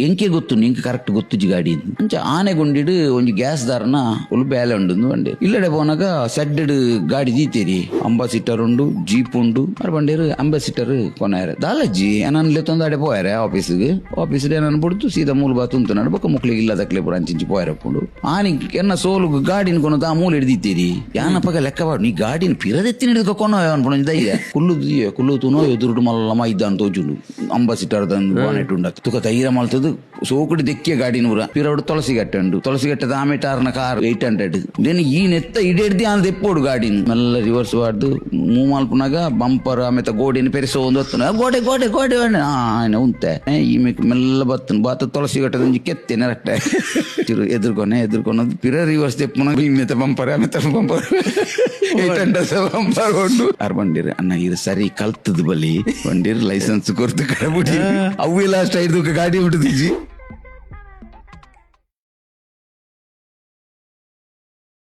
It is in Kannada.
ಎಂಕೆ ಗೊತ್ತು ಇಂಕ ಕರೆಕ್ಟ್ ಗೊತ್ತುಜಿ ಗಾಡಿ ಅಂಚ ಆನೆಗೊಂಡಿಡು ಒಂಜಿ ಗ್ಯಾಸ್ ದಾರನ ಫುಲ್ ಬೇಲೆ ಉಂಡು ಬಂಡೆ ಇಲ್ಲಡೆ ಪೋನಾಗ ಸೆಡ್ಡ್ ಗಾಡಿ ದೀತೇರಿ ಅಂಬಾಸಿಟರ್ ಉಂಡು ಜೀಪ್ ಉಂಡು ಅರ್ ಬಂಡೇರು ಅಂಬಾಸಿಟರ್ ಕೊನಾರೆ ದಾಲಜ್ಜಿ ಏನನ್ಲೆ ತೊಂದು ಅಡೆ ಪೋಯಾರೆ ಆಫೀಸ್ ಏನನ್ ಬಿಡ್ತು ಸೀದಾ ಮೂಲ ಬಾತ್ ಉಂತುನಾಡು ಬೊಕ್ಕ ಮುಕ್ಳಿಗೆ ಇಲ್ಲದಕ್ಲೆ ಪುರ ಅಂಚಿಂಚಿ ಪೋಯಾರಪ್ಪುಂಡು ಆನಿ ಎನ್ನ ಸೋಲು ಗಾಡಿನ ಕೊನ ತಾ ಮೂಲ ಹಿಡ್ದಿತ್ತೀರಿ ಯಾನಪ್ಪಗ ಲೆಕ್ಕ ಬಾಡು ನೀ ಗಾಡಿನ ಪಿರದೆತ್ತಿನ ಹಿಡಿದು ಕೊನೋ ಅನ್ಪುಣ ದಯ್ಯ ಕುಲ್ಲು ತುನೋ ಎದುರುಡು ಮಲ್ಲಮ ಇದ್ದಾನ ತೋಜುಂಡು ಅಂಬಾಸಿಟರ್ ತಂದು ಬಾನೆಟ್ ಉಂಡ ತುಕ ತೈರ ಮಲ್ತದು ಸೋಕುಡು ದೆಕ್ಕಿಯ ಗಾಡಿನ ಪುರ ಪಿರವಡು ತುಳಸಿಗಟ್ಟದ ಆಮೇಟಾರ್ನ ಕಾರ್ 800 ದೆನ್ ಈ ನೆತ್ತ ಇಡೇಡ್ದಿ ಆನ್ ದೆಪ್ಪೋಡು ಗಾಡಿನ ಮೆಲ್ಲ ರಿವರ್ಸ್ ವಾಡ್ದು ಮೂವ್ ಮಲ್ಪುನಾಗ ಬಂಪರ್ ಆಮೇತ ಗೋಡಿನ ಪೆರಿಸೋ ಒಂದು ಹೊತ್ತು ಗೋಡೆ ಉಂತೆ ಈ ಮೇಕ್ ಮೆಲ್ಲ ಬತ್ತನು ಬಾತ ತುಳಸಿಗಟ್ಟದ ಕೆತ್ತೇನೆ ರಟ್ಟೆ ಎದುರ್ಕೊನದು ಪಿರ ರಿವರ್ಸ್ ದೆಪ್ಪುನ ಇಮ್ಮೆತ ಬಂಪರ್ ಆಮೇತ ಬಂಪರ್ 800 ಬಂಪರ್ ಕೊಂಡು ಆರ್ ಬಂದಿರ ಅನ್ನ ಇದು ಸರಿ ಕಲ್ತದ ಬಲಿ ಬಂದಿರ ಲೈಸೆನ್ಸ್ ಕೊರ್ತು ಕಡಬುಡಿ ಅವು ಲಾಸ್ಟ್ 5 ಗಾಡಿ ಉಂಟು